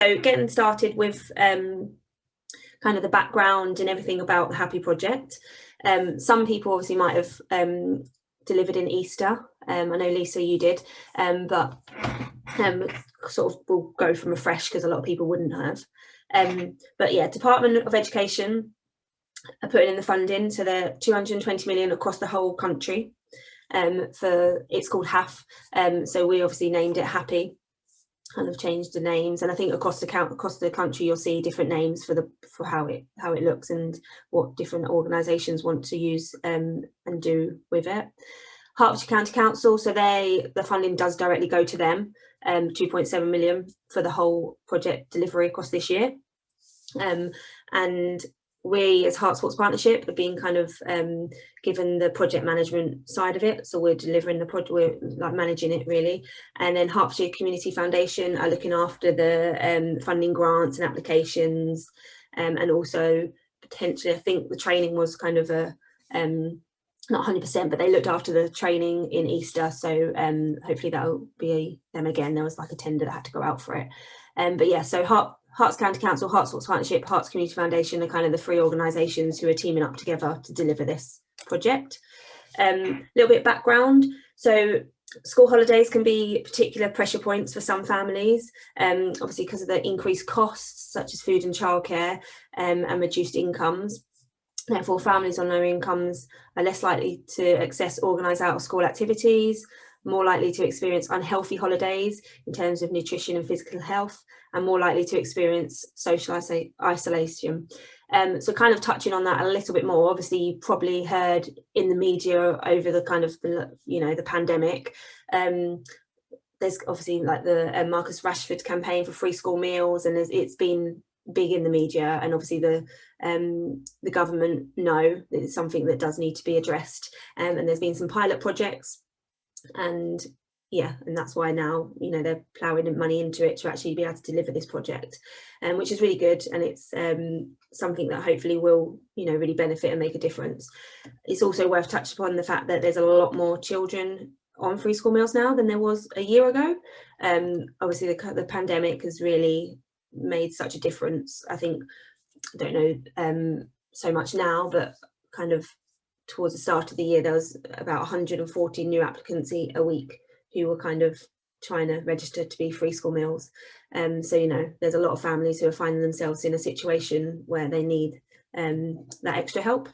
So getting started with kind of the background and everything about the Happy Project. Some people obviously might have delivered in Easter. I know, Lisa, you did, but sort of we'll go from afresh because a lot of people wouldn't have. But yeah, Department of Education are putting in the funding, so they're 220 million across the whole country. It's called HAF, so we obviously named it Happy, kind of changed the names, and I think across the country you'll see different names for how it looks and what different organisations want to use and do with it. Hertfordshire County Council, so the funding does directly go to them, 2.7 million for the whole project delivery across this year, and we as Heart Sports Partnership have been kind of given the project management side of it, so we're delivering the project, we're like managing it really, and then Hertfordshire Community Foundation are looking after the funding grants and applications, and also potentially I think the training was kind of a not 100%, but they looked after the training in Easter, so hopefully that'll be them again. There was like a tender that had to go out for it, but yeah, so Herts County Council, Heart Sports Partnership, Herts Community Foundation are kind of the three organisations who are teaming up together to deliver this project. A little bit of background. So school holidays can be particular pressure points for some families, obviously because of the increased costs such as food and childcare and reduced incomes. Therefore, families on low incomes are less likely to access organised out of school activities, more likely to experience unhealthy holidays in terms of nutrition and physical health, and more likely to experience social isolation. So kind of touching on that a little bit more, obviously you probably heard in the media over the kind of, the pandemic, there's obviously like the Marcus Rashford campaign for free school meals, and it's been big in the media, and obviously the government know that it's something that does need to be addressed, and there's been some pilot projects, and that's why now they're ploughing money into it to actually be able to deliver this project, which is really good, and it's something that hopefully will really benefit and make a difference. It's also worth touching upon the fact that there's a lot more children on free school meals now than there was a year ago. Obviously the pandemic has really made such a difference. I think, I don't know so much now, but kind of towards the start of the year there was about 140 new applicants a week who were kind of trying to register to be free school meals. So there's a lot of families who are finding themselves in a situation where they need that extra help.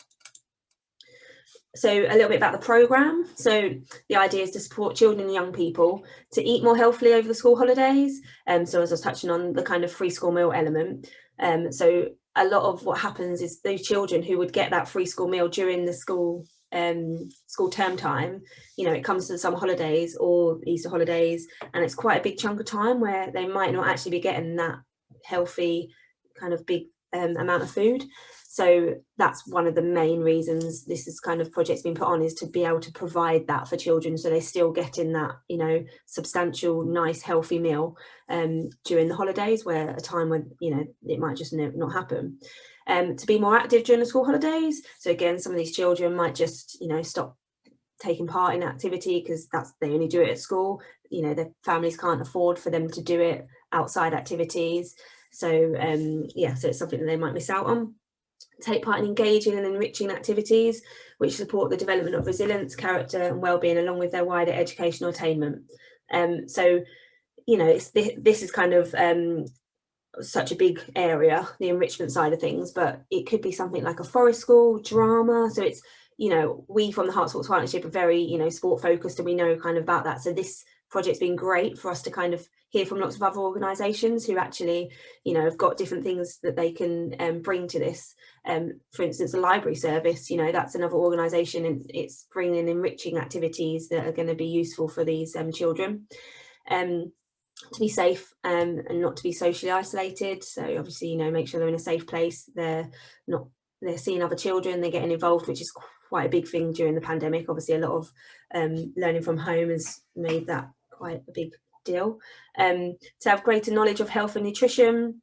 So a little bit about the programme. So the idea is to support children and young people to eat more healthily over the school holidays. So as I was touching on, the kind of free school meal element. So a lot of what happens is those children who would get that free school meal during the school term time, it comes to the summer holidays or Easter holidays, and it's quite a big chunk of time where they might not actually be getting that healthy kind of big amount of food. So that's one of the main reasons this is kind of project's been put on, is to be able to provide that for children, so they're still getting that substantial, nice, healthy meal during the holidays, where a time when it might just not happen. To be more active during the school holidays. So again, some of these children might just stop taking part in activity because they only do it at school. Their families can't afford for them to do it outside activities. So so it's something that they might miss out on. Take part in engaging and enriching activities which support the development of resilience, character and well-being, along with their wider educational attainment. So this is kind of such a big area, the enrichment side of things, but it could be something like a forest school, drama. So it's we from the Heart Sports Partnership are very sport focused, and we know kind of about that. So this project's been great for us to kind of hear from lots of other organisations who actually have got different things that they can bring to this. For instance, the library service, that's another organisation, and it's bringing enriching activities that are going to be useful for these children to be safe and not to be socially isolated. So obviously make sure they're in a safe place, they're seeing other children, they're getting involved, which is quite a big thing during the pandemic. Obviously a lot of learning from home has made that quite a big deal. To have greater knowledge of health and nutrition,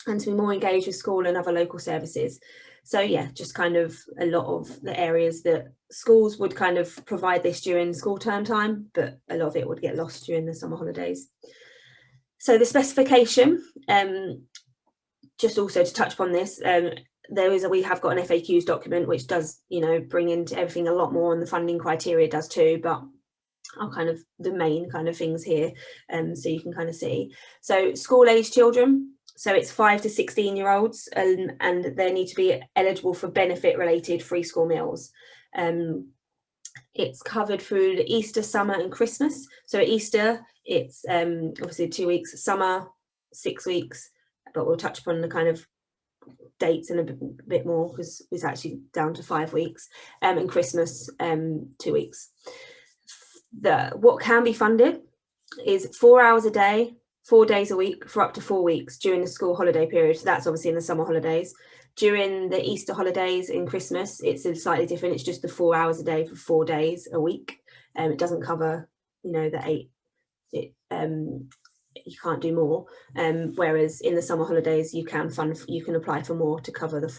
and to be more engaged with school and other local services. So yeah, just kind of a lot of the areas that schools would kind of provide this during school term time, but a lot of it would get lost during the summer holidays. So the specification, just also to touch upon this, we have got an FAQs document which does, you know, bring into everything a lot more, and the funding criteria does too, but are kind of the main kind of things here, so you can kind of see. So school age children, so it's 5 to 16-year-olds, and they need to be eligible for benefit related free school meals. It's covered through the Easter, summer and Christmas. So at Easter, it's obviously 2 weeks, summer 6 weeks, but we'll touch upon the kind of dates in a bit more because it's actually down to 5 weeks, and Christmas 2 weeks. What can be funded is 4 hours a day, 4 days a week for up to 4 weeks during the school holiday period. So that's obviously in the summer holidays. During the Easter holidays and Christmas, it's slightly different. It's just the 4 hours a day for 4 days a week. It doesn't cover, you know, the 8. You can't do more. Whereas in the summer holidays, you can apply for more to cover the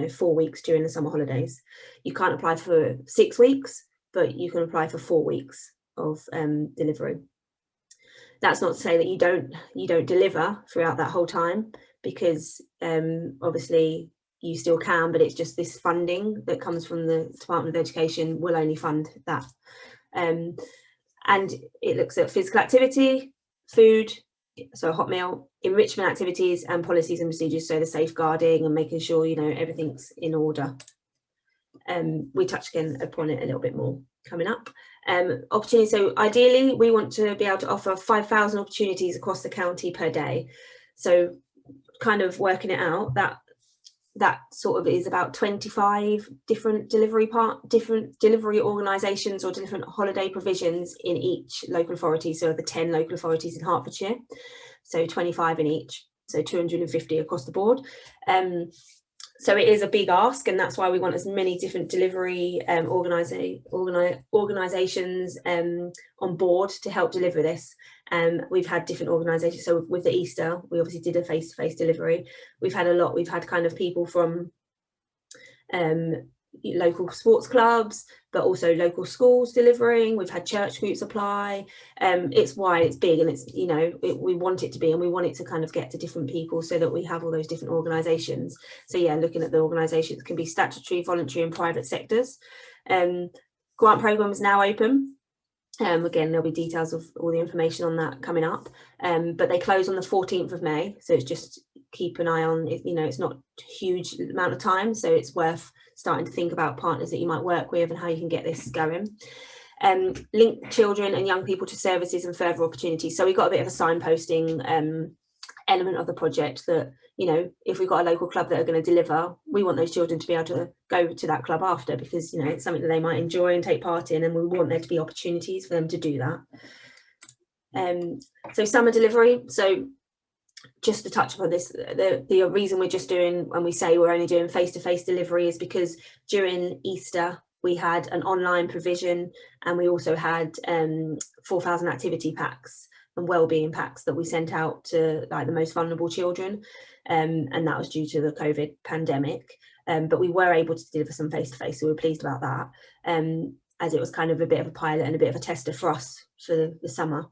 4 weeks during the summer holidays. You can't apply for 6 weeks, but you can apply for 4 weeks of delivery. That's not to say that you don't deliver throughout that whole time, because obviously you still can, but it's just this funding that comes from the Department of Education will only fund that. And it looks at physical activity, food, so a hot meal, enrichment activities, and policies and procedures, so the safeguarding and making sure, you know, everything's in order. We touch again upon it a little bit more coming up. Opportunities, so ideally we want to be able to offer 5,000 opportunities across the county per day. So kind of working it out, that sort of is about 25 different delivery organisations or different holiday provisions in each local authority. So the 10 local authorities in Hertfordshire, so 25 in each, so 250 across the board. So it is a big ask, and that's why we want as many different delivery organisations on board to help deliver this. We've had different organisations. So with the Easter, we obviously did a face-to-face delivery. We've had kind of people from local sports clubs, but also local schools delivering. We've had church groups apply. It's why it's big, and it's, you know, we want it to be, and we want it to kind of get to different people so that we have all those different organisations. So yeah, looking at the organisations, can be statutory, voluntary and private sectors. Grant programme is now open. Again, there'll be details of all the information on that coming up, but they close on the 14th of May, so it's just keep an eye on it. You know, it's not a huge amount of time, so it's worth starting to think about partners that you might work with and how you can get this going. Link children and young people to services and further opportunities. So we've got a bit of a signposting element of the project that, you know, if we've got a local club that are going to deliver, we want those children to be able to go to that club after, because, you know, it's something that they might enjoy and take part in, and we want there to be opportunities for them to do that. So summer delivery. So just to touch upon this, the reason we're just doing, when we say we're only doing face-to-face delivery, is because during Easter we had an online provision, and we also had 4,000 activity packs and wellbeing packs that we sent out to like the most vulnerable children, and that was due to the COVID pandemic, but we were able to deliver some face-to-face, so we're pleased about that, as it was kind of a bit of a pilot and a bit of a tester for us for the summer.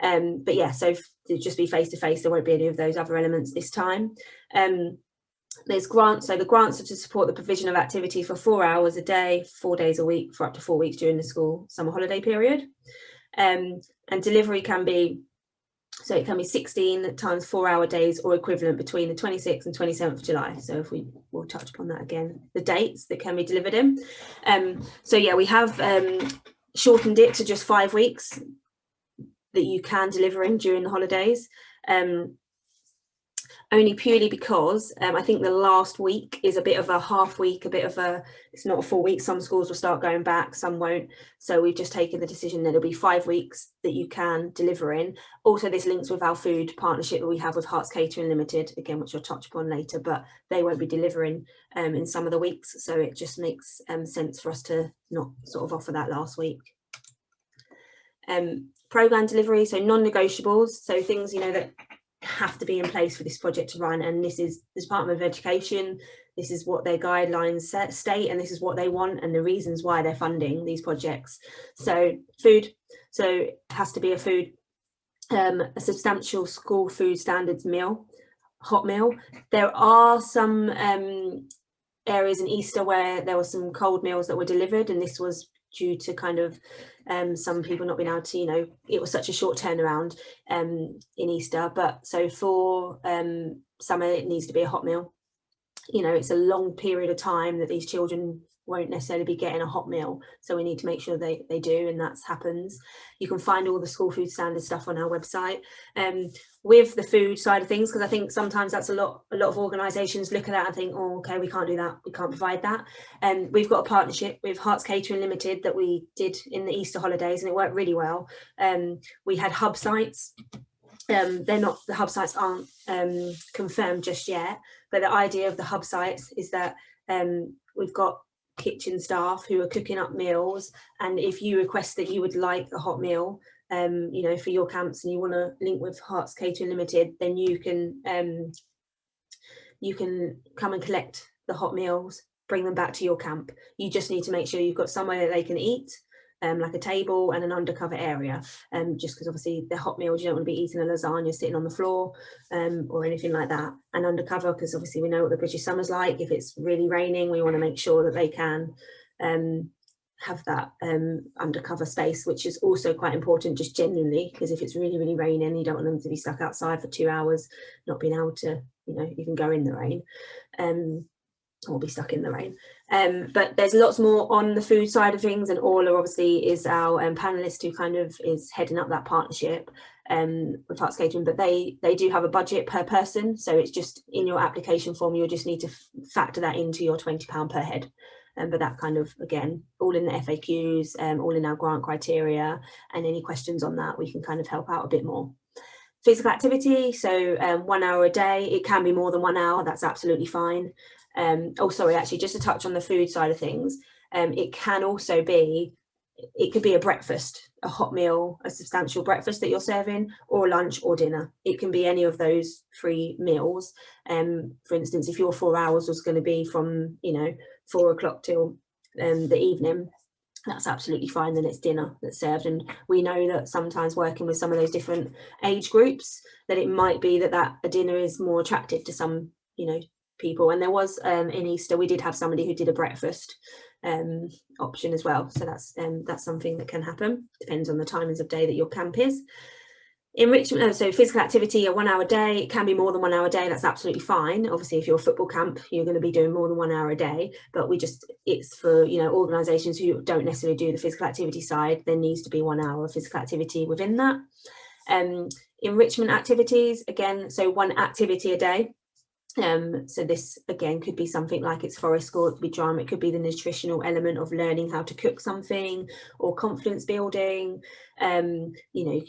But yeah, so to just be face-to-face, there won't be any of those other elements this time. There's grants, so the grants are to support the provision of activities for 4 hours a day, 4 days a week for up to 4 weeks during the school summer holiday period. And delivery can be, so it can be 16 times 4 hour days or equivalent between the 26th and 27th of July. So if we'll touch upon that again, the dates that can be delivered in. So yeah, we have shortened it to just 5 weeks that you can deliver in during the holidays, only purely because I think the last week is a bit of a half week, it's not a full week. Some schools will start going back, some won't. So we've just taken the decision that it'll be 5 weeks that you can deliver in. Also, this links with our food partnership that we have with Hearts Catering Limited, again, which I'll touch upon later, but they won't be delivering in some of the weeks. So it just makes sense for us to not sort of offer that last week. Programme delivery, so non-negotiables, so things, you know, that have to be in place for this project to run, and this is the Department of Education, this is what their guidelines state, and this is what they want and the reasons why they're funding these projects. So food, so it has to be a food a substantial school food standards meal, hot meal. There are some areas in Easter where there were some cold meals that were delivered, and this was due to kind of some people not being able to, you know, it was such a short turnaround in Easter. But so for summer, it needs to be a hot meal. You know, it's a long period of time that these children won't necessarily be getting a hot meal, so we need to make sure they do, and that happens. You can find all the school food standard stuff on our website. With the food side of things, because I think sometimes that's a lot of organisations look at that and think, oh, okay, we can't do that, we can't provide that. We've got a partnership with Hearts Catering Limited that we did in the Easter holidays, and it worked really well. We had hub sites. The hub sites aren't confirmed just yet, but the idea of the hub sites is that we've got kitchen staff who are cooking up meals, and if you request that you would like a hot meal, you know, for your camps, and you want to link with Hearts Catering Limited, then you can come and collect the hot meals, bring them back to your camp. You just need to make sure you've got somewhere that they can eat, like a table and an undercover area, just because obviously they're hot meals, you don't want to be eating a lasagna sitting on the floor or anything like that. And undercover, because obviously we know what the British summer's like. If it's really raining, we want to make sure that they can have that undercover space, which is also quite important just genuinely, because if it's really raining, you don't want them to be stuck outside for 2 hours not being able to, you know, even go in the rain. Or be stuck in the rain. But there's lots more on the food side of things, and Orla obviously is our panelist who kind of is heading up that partnership with Hearts Catering, but they do have a budget per person, so it's just in your application form you'll just need to factor that into your £20 per head. But that kind of, again, all in the FAQs, all in our grant criteria, and any questions on that we can kind of help out a bit more. Physical activity, so 1 hour a day. It can be more than 1 hour, that's absolutely fine. Oh, sorry, actually, just to touch on the food side of things, it can also be, it could be a breakfast, a hot meal, a substantial breakfast that you're serving, or lunch or dinner. It can be any of those 3 meals. For instance, if your 4 hours was going to be from, you know, 4 o'clock till the evening, that's absolutely fine. Then it's dinner that's served. And we know that sometimes working with some of those different age groups, that it might be that a dinner is more attractive to some, you know, people. And there was in Easter, we did have somebody who did a breakfast option as well. So that's something that can happen. Depends on the timings of day that your camp is. Enrichment, so physical activity, a 1 hour day. It can be more than 1 hour a day, that's absolutely fine. Obviously, if you're a football camp, you're going to be doing more than 1 hour a day, but it's for, you know, organisations who don't necessarily do the physical activity side. There needs to be 1 hour of physical activity within that. Enrichment activities, again, so 1 activity a day. So this again could be something like it's forest school, it could be drama, it could be the nutritional element of learning how to cook something, or confidence building. You know,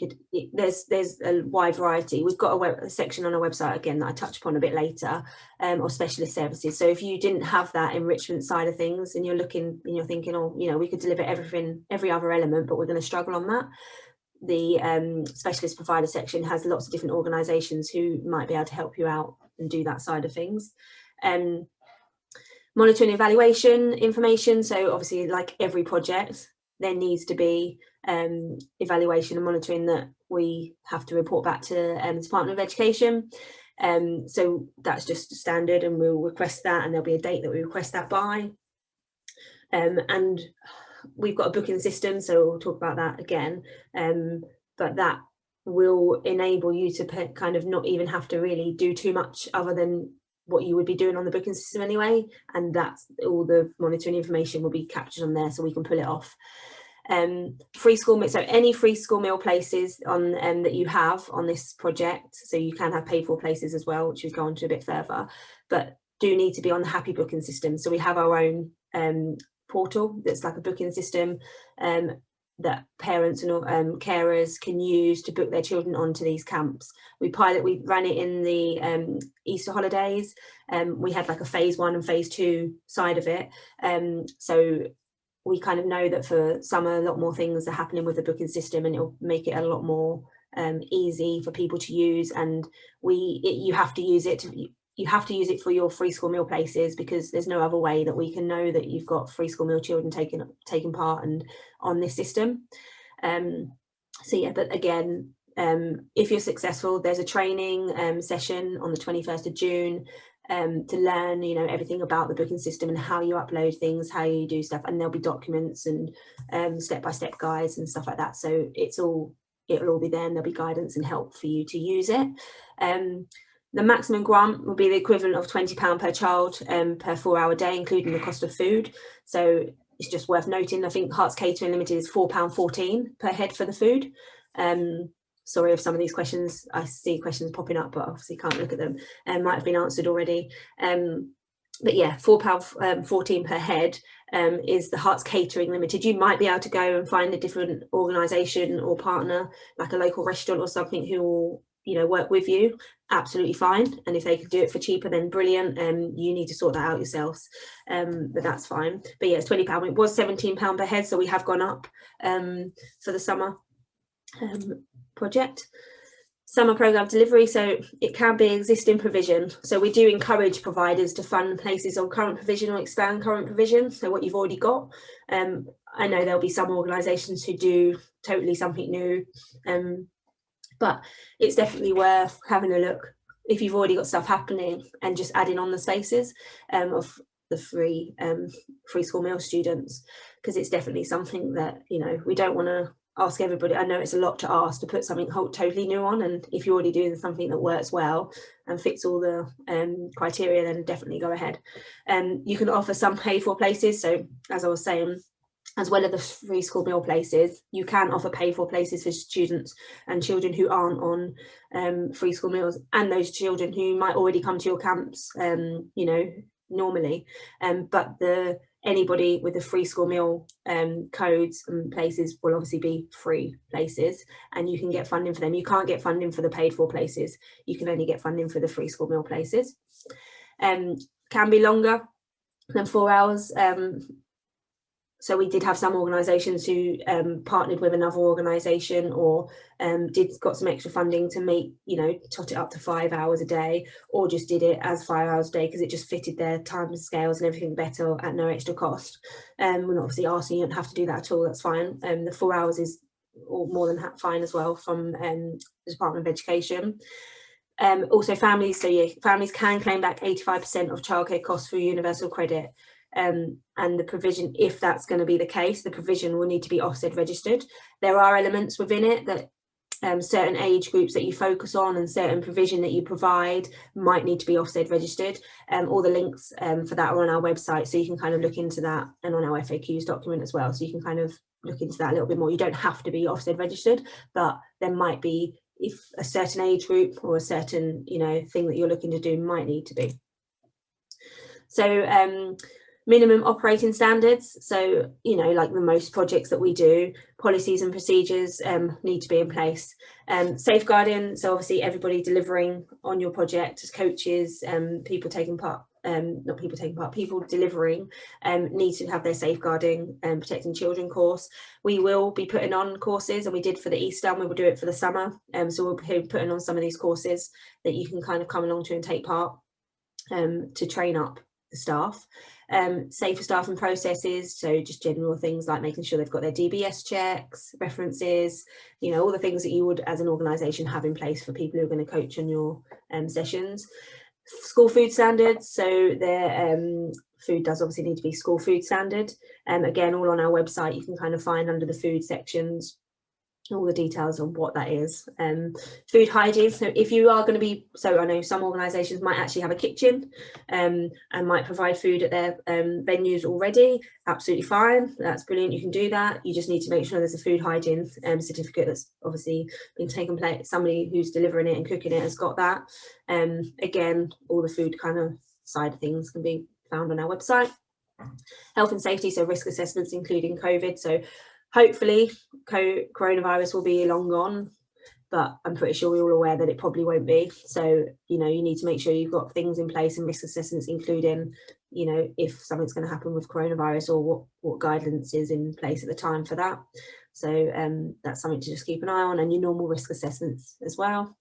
there's a wide variety. We've got a section on our website again that I touch upon a bit later, or specialist services. So if you didn't have that enrichment side of things, and you're looking and you're thinking, oh, you know, we could deliver everything, every other element, but we're going to struggle on that, the specialist provider section has lots of different organisations who might be able to help you out and do that side of things. Monitoring evaluation information, so obviously like every project there needs to be evaluation and monitoring that we have to report back to the Department of Education. So that's just standard, and we'll request that, and there'll be a date that we request that by. And we've got a booking system, so we'll talk about that again, but that will enable you to kind of not even have to really do too much other than what you would be doing on the booking system anyway, and that's all the monitoring information will be captured on there, so we can pull it off. Free school meal, so any free school meal places on that you have on this project, so you can have paid for places as well, which we'll go on to a bit further, but do need to be on the Happy Booking system. So we have our own portal that's like a booking system that parents and carers can use to book their children onto these camps. We ran it in the Easter holidays. We had like a phase 1 and phase 2 side of it. So we kind of know that for summer a lot more things are happening with the booking system, and it'll make it a lot more easy for people to use. And you have to use it for your free school meal places, because there's no other way that we can know that you've got free school meal children taking part and on this system. So yeah, but again, If you're successful, there's a training session on the 21st of June to learn, you know, everything about the booking system and how you upload things, how you do stuff, and there'll be documents and step-by-step guides and stuff like that. So it'll all be there, and there'll be guidance and help for you to use it. The maximum grant will be the equivalent of £20 per child per 4-hour day, including the cost of food. So it's just worth noting, I think Hearts Catering Limited is £4.14 per head for the food. Sorry if some of these questions, I see questions popping up, but obviously can't look at them, and might have been answered already. But yeah, £4.14 per head is the Hearts Catering Limited. You might be able to go and find a different organisation or partner, like a local restaurant or something, who will, you know, work with you. Absolutely fine. And if they could do it for cheaper, then brilliant. You need to sort that out yourselves, but that's fine. But yeah, it's £20. It was £17 per head, so we have gone up for the summer project. Summer programme delivery, so it can be existing provision. So we do encourage providers to fund places on current provision or expand current provision, so what you've already got. I know there'll be some organisations who do totally something new, but it's definitely worth having a look if you've already got stuff happening and just adding on the spaces of the free school meal students, because it's definitely something that, you know, we don't want to ask everybody. I know it's a lot to ask to put something totally new on, and if you're already doing something that works well and fits all the criteria, then definitely go ahead. You can offer some paid for places, so as I was saying, as well as the free school meal places, you can offer paid for places for students and children who aren't on free school meals, and those children who might already come to your camps, you know, normally. But anybody with the free school meal codes and places will obviously be free places, and you can get funding for them. You can't get funding for the paid for places. You can only get funding for the free school meal places. Can be longer than 4 hours. So we did have some organisations who partnered with another organisation, or got some extra funding to make, you know, tot it up to 5 hours a day, or just did it as 5 hours a day because it just fitted their time scales and everything better at no extra cost. We're not obviously asking you don't have to do that at all, that's fine. The 4 hours is more than fine as well from the Department of Education. Also families, so yeah, families can claim back 85% of childcare costs through universal credit. And the provision, if that's going to be the case, the provision will need to be Ofsted registered. There are elements within it that certain age groups that you focus on and certain provision that you provide might need to be Ofsted registered. All the links for that are on our website, so you can kind of look into that, and on our FAQs document as well, so you can kind of look into that a little bit more. You don't have to be Ofsted registered, but there might be, if a certain age group or a certain, you know, thing that you're looking to do might need to be. So minimum operating standards, so, you know, like the most projects that we do, policies and procedures need to be in place. Safeguarding, so obviously everybody delivering on your project, as coaches, people taking part, people delivering need to have their safeguarding and protecting children course. We will be putting on courses, and we did for the Easter, and we will do it for the summer, so we'll be putting on some of these courses that you can kind of come along to and take part to train up the staff. Safer staff and processes, so just general things like making sure they've got their DBS checks, references, you know, all the things that you would as an organisation have in place for people who are going to coach on your sessions. School food standards, so their food does obviously need to be school food standard. Again, all on our website, you can kind of find under the food sections all the details on what that is. Food hygiene, so if you are going to be, so I know some organisations might actually have a kitchen and might provide food at their venues already. Absolutely fine, that's brilliant, you can do that. You just need to make sure there's a food hygiene certificate that's obviously been taken place, somebody who's delivering it and cooking it has got that. Again, all the food kind of side of things can be found on our website. Health and safety, so risk assessments including COVID, so hopefully coronavirus will be long gone, but I'm pretty sure we're all aware that it probably won't be. So, you know, you need to make sure you've got things in place and risk assessments, including, you know, if something's going to happen with coronavirus, or what guidance is in place at the time for that. So that's something to just keep an eye on, and your normal risk assessments as well.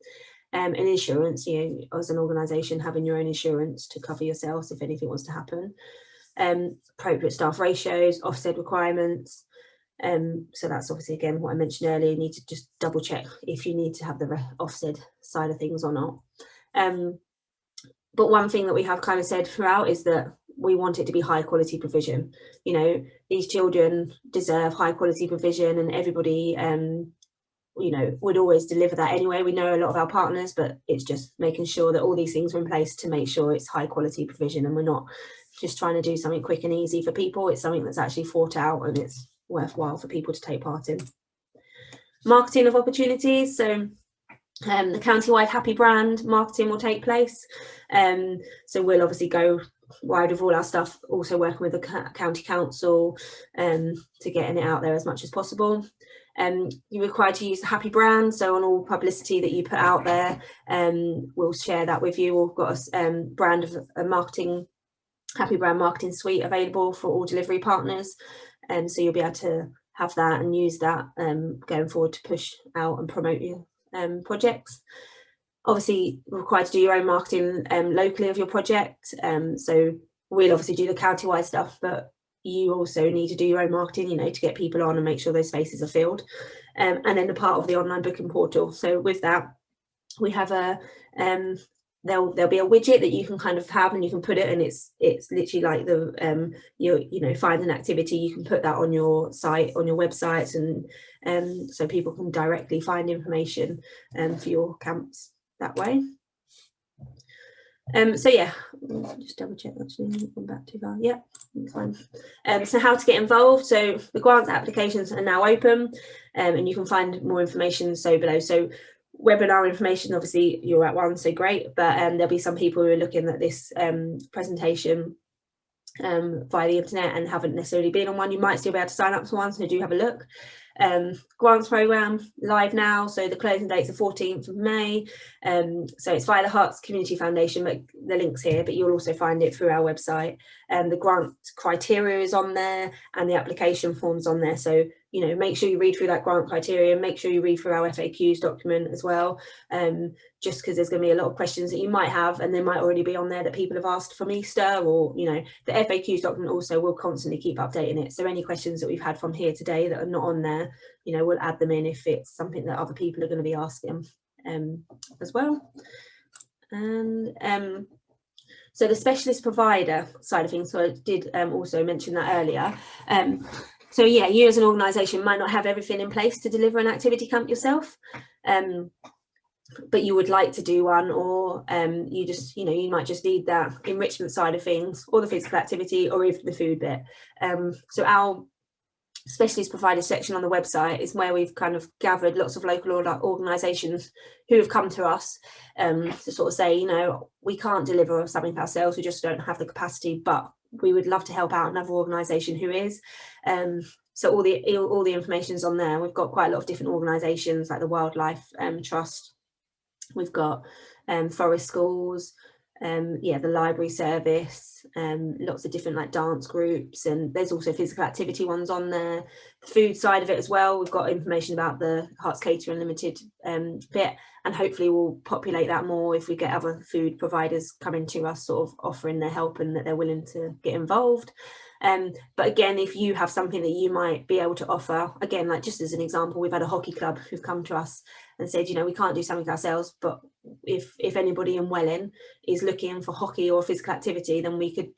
And insurance, you know, as an organisation, having your own insurance to cover yourselves if anything was to happen. Appropriate staff ratios, Ofsted requirements. So that's obviously, again, what I mentioned earlier, you need to just double check if you need to have the Ofsted side of things or not. But one thing that we have kind of said throughout is that we want it to be high quality provision. You know, these children deserve high quality provision, and everybody, you know, would always deliver that anyway. We know a lot of our partners, but it's just making sure that all these things are in place to make sure it's high quality provision, and we're not just trying to do something quick and easy for people. It's something that's actually thought out and it's worthwhile for people to take part in. Marketing of opportunities. So the county-wide Happy brand marketing will take place. So we'll obviously go wide with all our stuff, also working with the county council to getting it out there as much as possible. You're required to use the Happy brand, so on all publicity that you put out there, we'll share that with you. We've got a brand of a marketing, Happy brand marketing suite available for all delivery partners, so you'll be able to have that and use that going forward to push out and promote your projects. Obviously required to do your own marketing locally of your project, so we'll obviously do the county-wide stuff, but you also need to do your own marketing, you know, to get people on and make sure those spaces are filled. And then the part of the online booking portal, so with that we have a there'll be a widget that you can kind of have, and you can put it, and it's literally like the you know, find an activity, you can put that on your site, on your website, and so people can directly find information for your camps that way. So yeah, just double check, actually gone back too far. Yeah, that's fine. So how to get involved. So the grants applications are now open, and you can find more information so below. So webinar information, obviously you're at one, so great, but there'll be some people who are looking at this presentation via the internet and haven't necessarily been on one. You might still be able to sign up to one, so do have a look. Grants programme live now, so the closing date's the 14th of May, so it's via the Herts Community Foundation, but the link's here, but you'll also find it through our website. The grant criteria is on there and the application forms on there, so you know, make sure you read through that grant criteria, make sure you read through our FAQs document as well, just because there's going to be a lot of questions that you might have, and they might already be on there that people have asked from Easter, or you know, the FAQs document also will constantly keep updating it, so any questions that we've had from here today that are not on there, you know, we'll add them in if it's something that other people are going to be asking as well. And so the specialist provider side of things, so I did also mention that earlier. So yeah, you as an organisation might not have everything in place to deliver an activity camp yourself, but you would like to do one, or you just, you know, you might just need that enrichment side of things, or the physical activity, or even the food bit. So our specialist provider section on the website is where we've kind of gathered lots of local organisations who have come to us to sort of say, you know, we can't deliver something ourselves, we just don't have the capacity, but we would love to help out another organisation who is. So all the information is on there. We've got quite a lot of different organisations like the Wildlife Trust, we've got forest schools, yeah, the library service, lots of different like dance groups, and there's also physical activity ones on there. The food side of it as well, we've got information about the Herts Catering Limited bit, and hopefully we'll populate that more if we get other food providers coming to us sort of offering their help and that they're willing to get involved. But again, if you have something that you might be able to offer, again, like just as an example, we've had a hockey club who've come to us and said, you know, we can't do something ourselves, but if anybody in Welling is looking for hockey or physical activity, then we could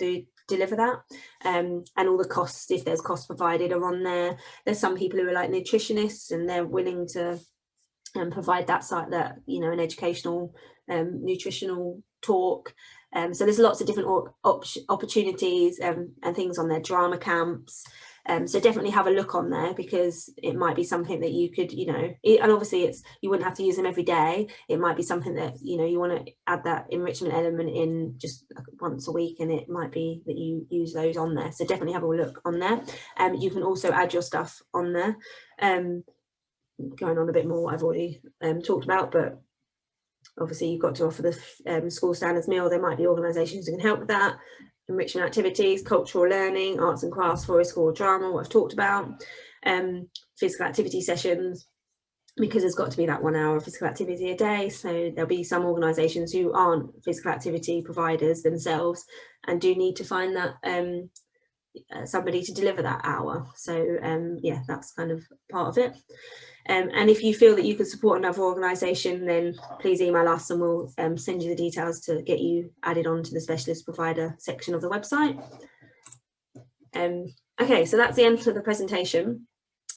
deliver that. And all the costs, if there's costs provided, are on there. There's some people who are like nutritionists and they're willing to provide that site, that, you know, an educational nutritional talk. So there's lots of different opportunities and things on there, drama camps. So definitely have a look on there, because it might be something that you could, you know, and obviously you wouldn't have to use them every day. It might be something that, you know, you want to add that enrichment element in just once a week, and it might be that you use those on there. So definitely have a look on there. You can also add your stuff on there. Going on a bit more what I've already talked about, but obviously you've got to offer the school standards meal. There might be organisations who can help with that. Enrichment activities, cultural learning, arts and crafts, forest school, drama, what I've talked about, physical activity sessions, because there's got to be that 1 hour of physical activity a day. So there'll be some organisations who aren't physical activity providers themselves and do need to find that somebody to deliver that hour. So yeah, that's kind of part of it. And if you feel that you can support another organisation, then please email us and we'll send you the details to get you added on to the specialist provider section of the website. Okay, so that's the end of the presentation.